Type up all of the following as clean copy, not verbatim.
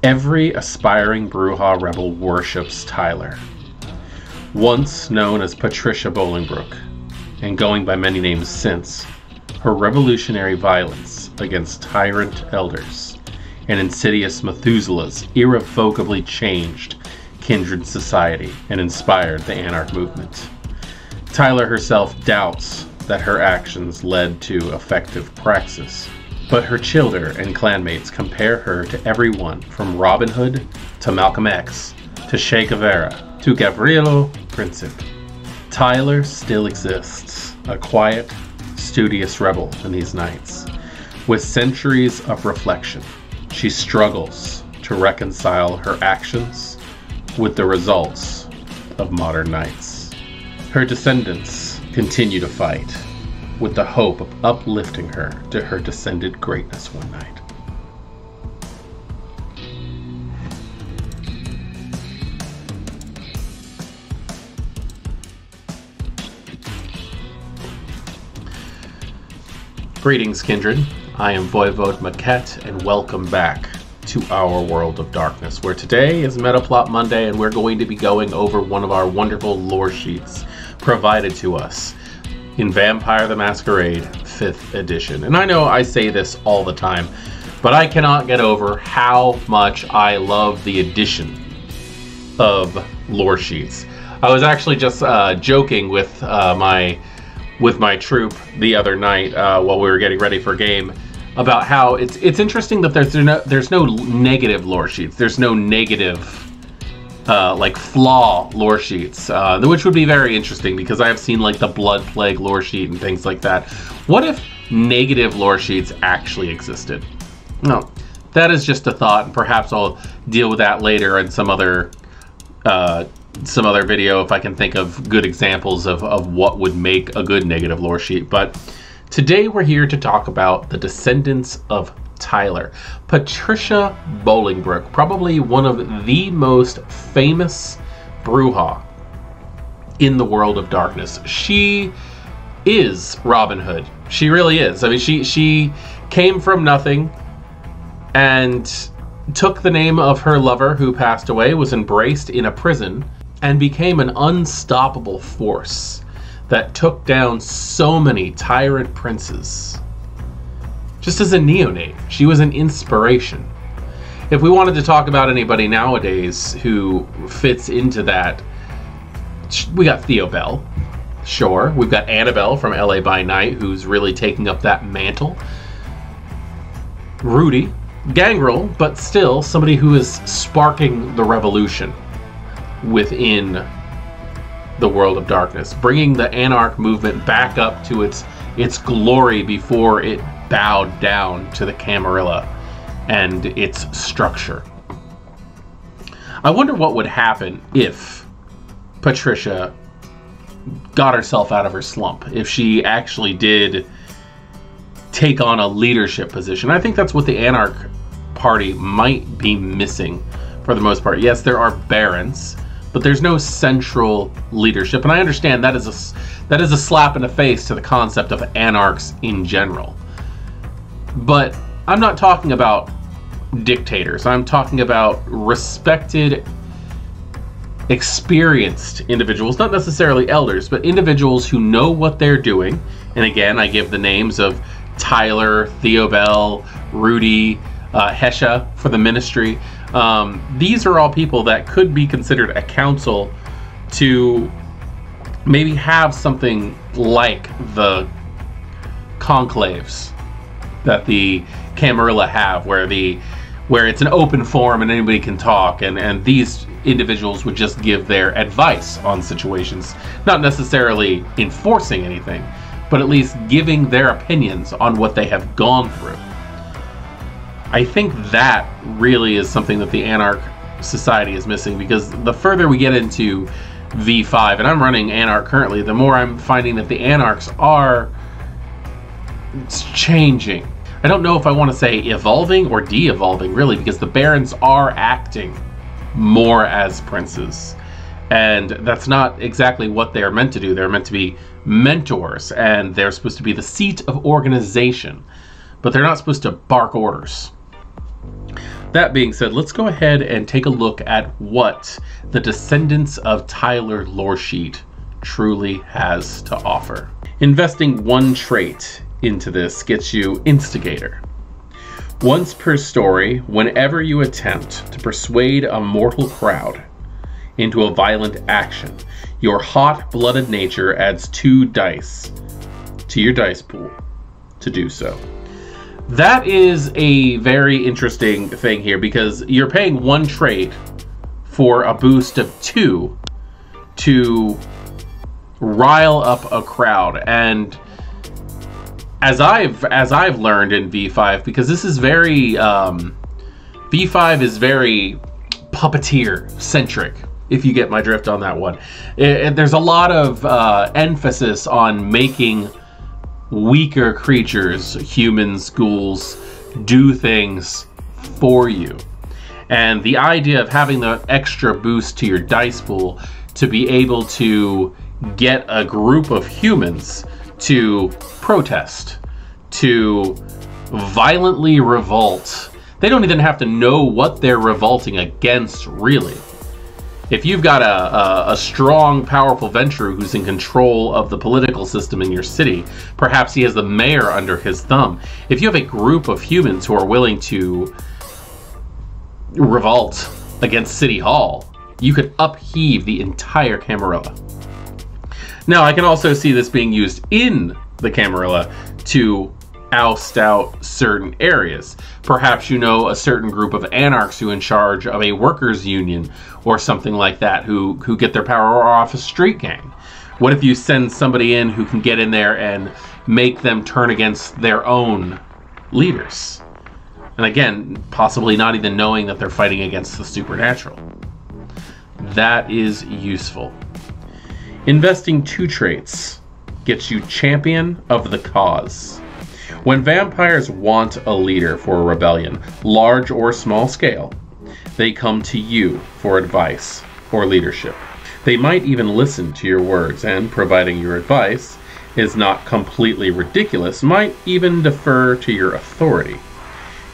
Every aspiring Brujah rebel worships Tyler. Once known as Patricia Bolingbroke, and going by many names since, her revolutionary violence against tyrant elders and insidious Methuselahs irrevocably changed Kindred society and inspired the Anarch movement. Tyler herself doubts that her actions led to effective praxis, but her children and clanmates compare her to everyone from Robin Hood to Malcolm X to Che Guevara to Gavrilo Princip. Tyler still exists, a quiet, studious rebel in these nights. With centuries of reflection, she struggles to reconcile her actions with the results of modern nights. Her descendants continue to fight, with the hope of uplifting her to her descended greatness one night. Greetings, Kindred. I am Voivode Maquette, and welcome back to our World of Darkness, where today is Metaplot Monday, and we're going to be going over one of our wonderful lore sheets provided to us in Vampire the Masquerade 5th edition. And I know I say this all the time, but I cannot get over how much I love the addition of lore sheets. I was actually just joking with my troop the other night while we were getting ready for game about how it's interesting that there's no negative lore sheets. There's no negative like flaw lore sheets, which would be very interesting because I have seen like the Blood Plague lore sheet and things like that. What if negative lore sheets actually existed? No, that is just a thought, and perhaps I'll deal with that later in some other video if I can think of good examples of what would make a good negative lore sheet. But today we're here to talk about the Descendants of Tyler. Patricia Bolingbroke, probably one of the most famous Brujah in the World of Darkness. She is Robin Hood. She really is. I mean, she came from nothing and took the name of her lover who passed away, was embraced in a prison, and became an unstoppable force that took down so many tyrant princes. Just as a neonate, she was an inspiration. If we wanted to talk about anybody nowadays who fits into that, we got Theo Bell, sure. We've got Annabelle from LA by Night, who's really taking up that mantle. Rudy, Gangrel, but still somebody who is sparking the revolution within the World of Darkness, bringing the Anarch movement back up to its glory before it bowed down to the Camarilla and its structure. I wonder what would happen if Patricia got herself out of her slump, if she actually did take on a leadership position. I think that's what the Anarch party might be missing for the most part. Yes, there are barons, but there's no central leadership, and I understand that is a slap in the face to the concept of anarchs in general. But I'm not talking about dictators. I'm talking about respected, experienced individuals, not necessarily elders, but individuals who know what they're doing. And again, I give the names of Tyler, Theo Bell, Rudy, Hesha for the ministry. These are all people that could be considered a council to maybe have something like the conclaves that the Camarilla have, where it's an open forum and anybody can talk, and these individuals would just give their advice on situations, not necessarily enforcing anything, but at least giving their opinions on what they have gone through. I think that really is something that the Anarch society is missing, because the further we get into V5, and I'm running Anarch currently, the more I'm finding that the Anarchs are changing. I don't know if I want to say evolving or de-evolving, really, because the barons are acting more as princes. And that's not exactly what they are meant to do. They're meant to be mentors, and they're supposed to be the seat of organization. But they're not supposed to bark orders. That being said, let's go ahead and take a look at what the Descendants of Tyler Loresheet truly has to offer. Investing 1 trait into this gets you Instigator. Once per story, whenever you attempt to persuade a mortal crowd into a violent action, your hot-blooded nature adds 2 dice to your dice pool to do so. That is a very interesting thing here, because you're paying 1 trait for a boost of 2 to rile up a crowd. And as I've learned in V5, because this is very V5 is very puppeteer centric, if you get my drift on that one. There's a lot of emphasis on making weaker creatures, humans, ghouls, do things for you. And the idea of having the extra boost to your dice pool to be able to get a group of humans to protest, to violently revolt. They don't even have to know what they're revolting against, really. If you've got a strong, powerful venturer who's in control of the political system in your city, perhaps he has the mayor under his thumb. If you have a group of humans who are willing to revolt against City Hall, you could upheave the entire Camarilla. Now, I can also see this being used in the Camarilla to oust out certain areas. Perhaps you know a certain group of anarchs who are in charge of a workers' union or something like that, who get their power off a street gang. What if you send somebody in who can get in there and make them turn against their own leaders? And again, possibly not even knowing that they're fighting against the supernatural. That is useful. Investing 2 traits gets you Champion of the Cause. When vampires want a leader for a rebellion, large or small scale, they come to you for advice or leadership. They might even listen to your words, and providing your advice is not completely ridiculous, might even defer to your authority.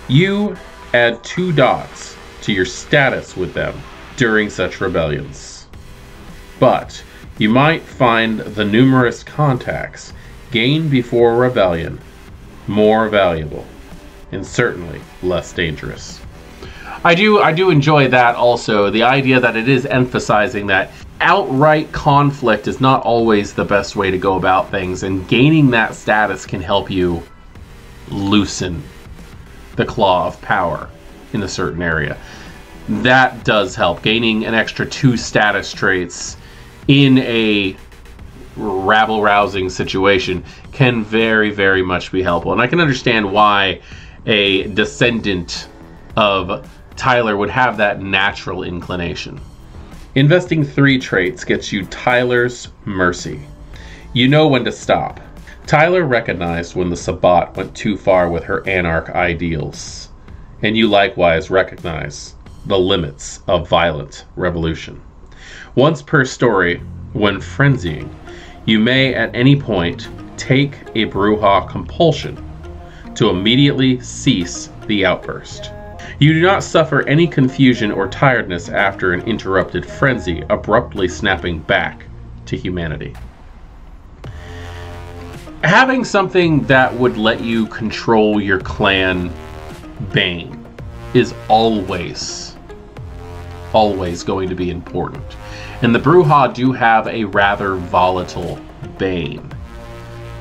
You add 2 dots to your status with them during such rebellions. But you might find the numerous contacts gained before a rebellion more valuable and certainly less dangerous. I do enjoy that also, the idea that it is emphasizing that outright conflict is not always the best way to go about things, and gaining that status can help you loosen the claw of power in a certain area. That does help. Gaining an extra 2 status traits in a rabble-rousing situation can very, very much be helpful. And I can understand why a descendant of Tyler would have that natural inclination. Investing 3 traits gets you Tyler's Mercy. You know when to stop. Tyler recognized when the Sabbat went too far with her anarch ideals, and you likewise recognize the limits of violent revolution. Once per story, when frenzying, you may at any point take a Brujah compulsion to immediately cease the outburst. You do not suffer any confusion or tiredness after an interrupted frenzy abruptly snapping back to humanity. Having something that would let you control your clan Bane is always going to be important. And the Brujah do have a rather volatile Bane.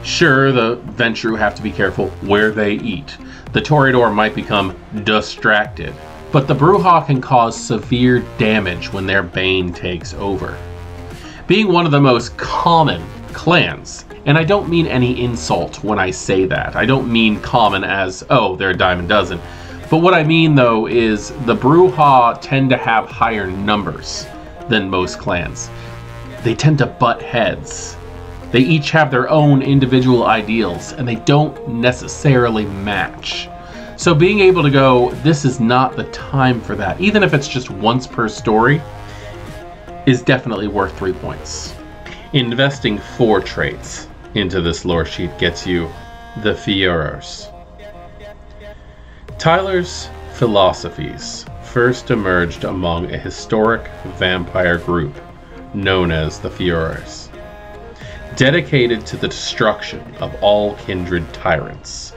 Sure, the Ventrue have to be careful where they eat. The Toreador might become distracted, but the Brujah can cause severe damage when their Bane takes over. Being one of the most common clans, and I don't mean any insult when I say that. I don't mean common as, oh, they're a dime a dozen. But what I mean, though, is the Brujah tend to have higher numbers than most clans. They tend to butt heads. They each have their own individual ideals, and they don't necessarily match. So being able to go, this is not the time for that, even if it's just once per story, is definitely worth 3 points. Investing 4 traits into this lore sheet gets you the Furors. Tyler's philosophies first emerged among a historic vampire group known as the Furors. Dedicated to the destruction of all kindred tyrants,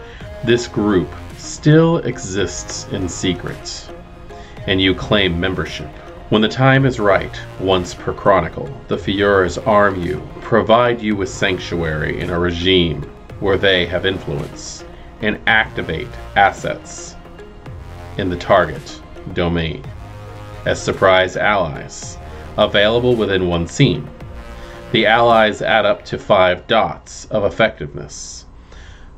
this group still exists in secret, and you claim membership. When the time is right, once per chronicle, the Furors arm you, provide you with sanctuary in a regime where they have influence, and activate assets in the target domain as surprise allies, available within one scene. The allies add up to 5 dots of effectiveness.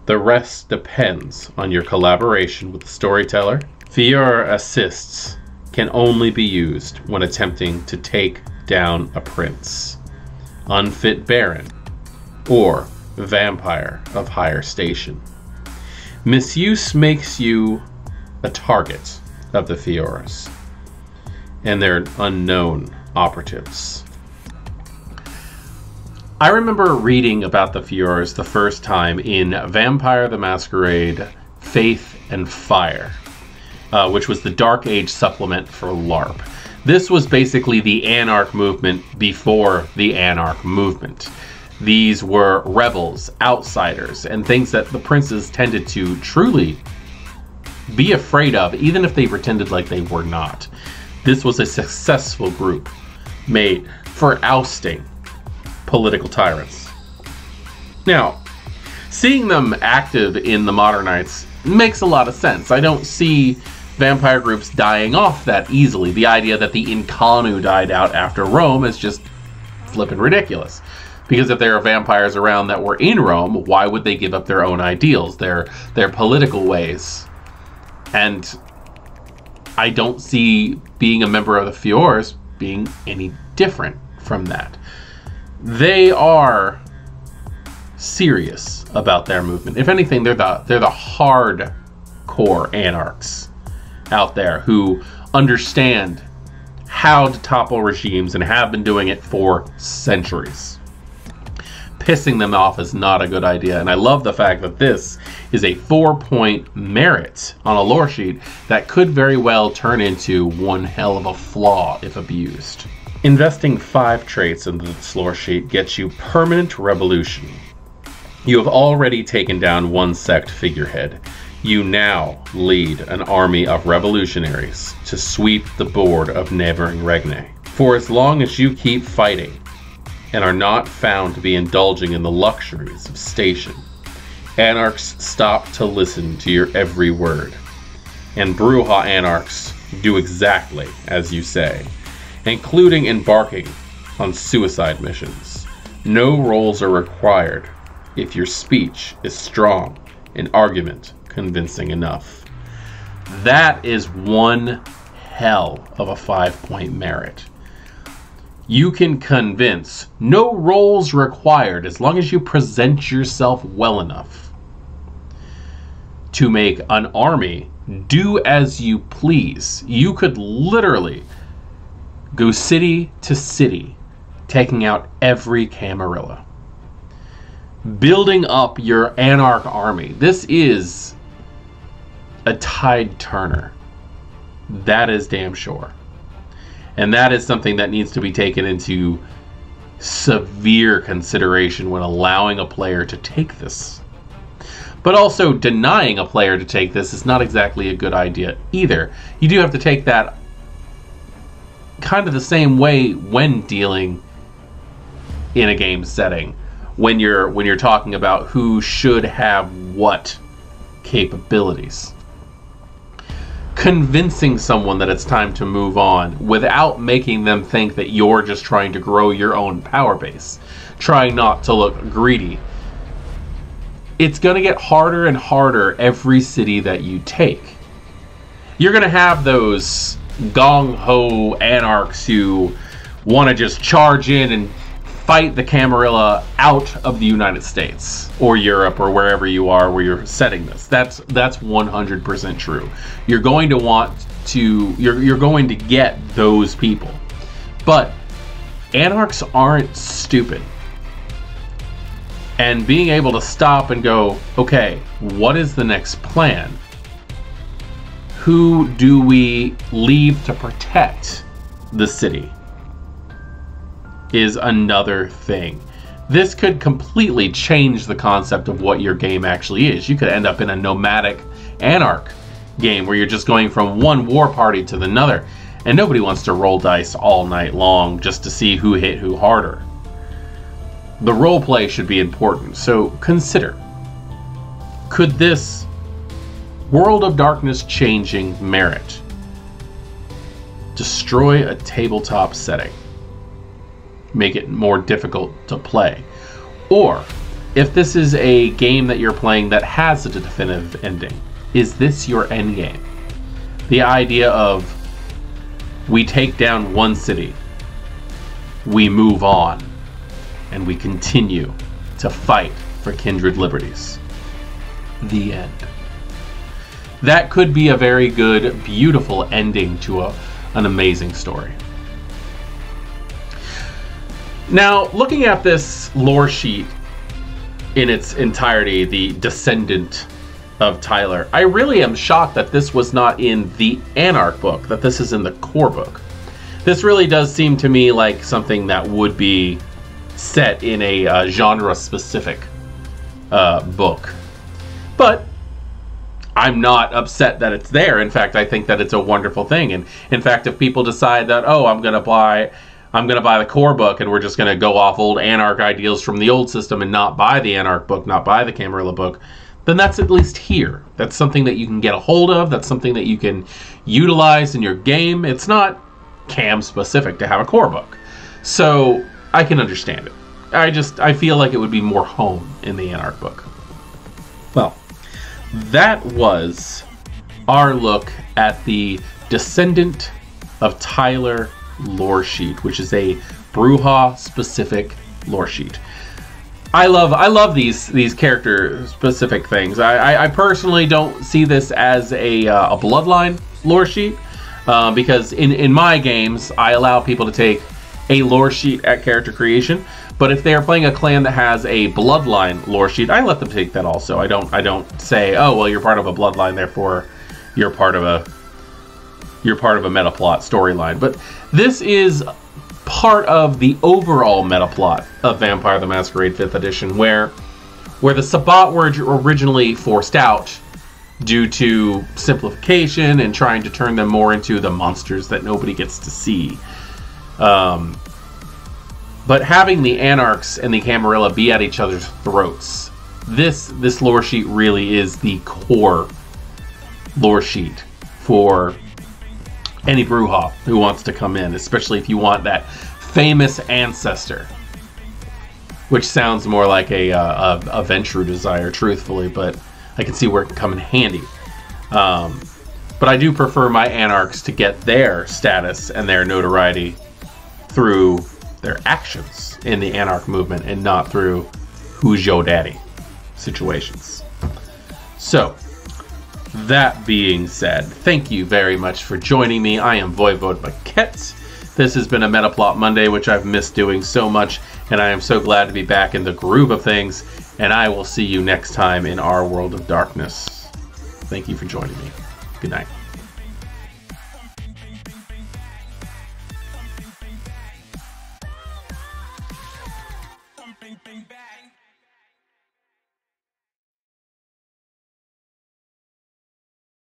The rest depends on your collaboration with the storyteller. Furor assists can only be used when attempting to take down a prince, unfit baron, or vampire of higher station. Misuse makes you a target of the Furors and their unknown operatives. I remember reading about the Furors the first time in Vampire the Masquerade Faith and Fire, which was the Dark Age supplement for LARP. This was basically the Anarch movement before the Anarch movement. These were rebels, outsiders, and things that the princes tended to truly be afraid of, even if they pretended like they were not. This was a successful group made for ousting political tyrants. Now, seeing them active in the Modern Knights makes a lot of sense. I don't see vampire groups dying off that easily. The idea that the Incarnu died out after Rome is just flippin' ridiculous. Because if there are vampires around that were in Rome, why would they give up their own ideals, their political ways? And I don't see being a member of the Furors being any different from that. They are serious about their movement. If anything, they're the hardcore anarchs out there who understand how to topple regimes and have been doing it for centuries. Pissing them off is not a good idea, and I love the fact that this is a 4-point merit on a lore sheet that could very well turn into one hell of a flaw if abused. Investing 5 traits into this lore sheet gets you permanent revolution. You have already taken down one sect figurehead. You now lead an army of revolutionaries to sweep the board of neighboring Regne. For as long as you keep fighting and are not found to be indulging in the luxuries of station, Anarchs stop to listen to your every word. And Brujah Anarchs do exactly as you say, including embarking on suicide missions. No roles are required if your speech is strong and argument convincing enough. That is one hell of a 5-point merit. You can convince, no roles required, as long as you present yourself well enough, to make an army do as you please. You could literally go city to city, taking out every Camarilla, building up your Anarch army. This is a tide turner. That is damn sure. And that is something that needs to be taken into severe consideration when allowing a player to take this. But also denying a player to take this is not exactly a good idea either. You do have to take that kind of the same way when dealing in a game setting. When you're talking about who should have what capabilities. Convincing someone that it's time to move on without making them think that you're just trying to grow your own power base, trying not to look greedy. It's going to get harder and harder every city that you take. You're going to have those gong-ho anarchs who want to just charge in and fight the Camarilla out of the United States or Europe or wherever you are where you're setting this. That's 100% true. You're going to want to you're going to get those people. But anarchs aren't stupid. And being able to stop and go, okay, what is the next plan? who do we leave to protect the city is another thing. This could completely change the concept of what your game actually is. You could end up in a nomadic Anarch game where you're just going from one war party to another, and nobody wants to roll dice all night long just to see who hit who harder. The role play should be important, so consider, could this World of Darkness changing merit destroy a tabletop setting? Make it more difficult to play? Or, if this is a game that you're playing that has a definitive ending, is this your end game? The idea of, we take down one city, we move on, and we continue to fight for kindred liberties. The end. That could be a very good, beautiful ending to an amazing story. Now, looking at this lore sheet in its entirety, the Descendant of Tyler, I really am shocked that this was not in the Anarch book, that this is in the core book. This really does seem to me like something that would be set in a genre-specific book. But I'm not upset that it's there. In fact, I think that it's a wonderful thing. And in fact, if people decide that, oh, I'm gonna buy the core book and we're just gonna go off old Anarch ideals from the old system and not buy the Anarch book, not buy the Camarilla book, then that's at least here. That's something that you can get a hold of. That's something that you can utilize in your game. It's not Cam specific to have a core book. So I can understand it. I feel like it would be more home in the Anarch book. Well, that was our look at the Descendant of Tyler lore sheet, which is a Brujah specific lore sheet. I love these character specific things. I personally don't see this as a bloodline lore sheet because in my games I allow people to take a lore sheet at character creation. But if they are playing a clan that has a bloodline lore sheet, I let them take that also. I don't say, oh well, you're part of a bloodline, therefore you're part of a meta plot storyline. But this is part of the overall meta plot of Vampire the Masquerade 5th edition, where the Sabbat were originally forced out due to simplification and trying to turn them more into the monsters that nobody gets to see. But having the Anarchs and the Camarilla be at each other's throats, this lore sheet really is the core lore sheet for any Brujah who wants to come in, especially if you want that famous ancestor, which sounds more like a Ventrue desire, truthfully, but I can see where it can come in handy. But I do prefer my Anarchs to get their status and their notoriety through their actions in the Anarch movement and not through who's yo daddy situations. So, that being said, thank you very much for joining me. I am Voivode Maquette. This has been a Metaplot Monday, which I've missed doing so much, and I am so glad to be back in the groove of things, and I will see you next time in our World of Darkness. Thank you for joining me.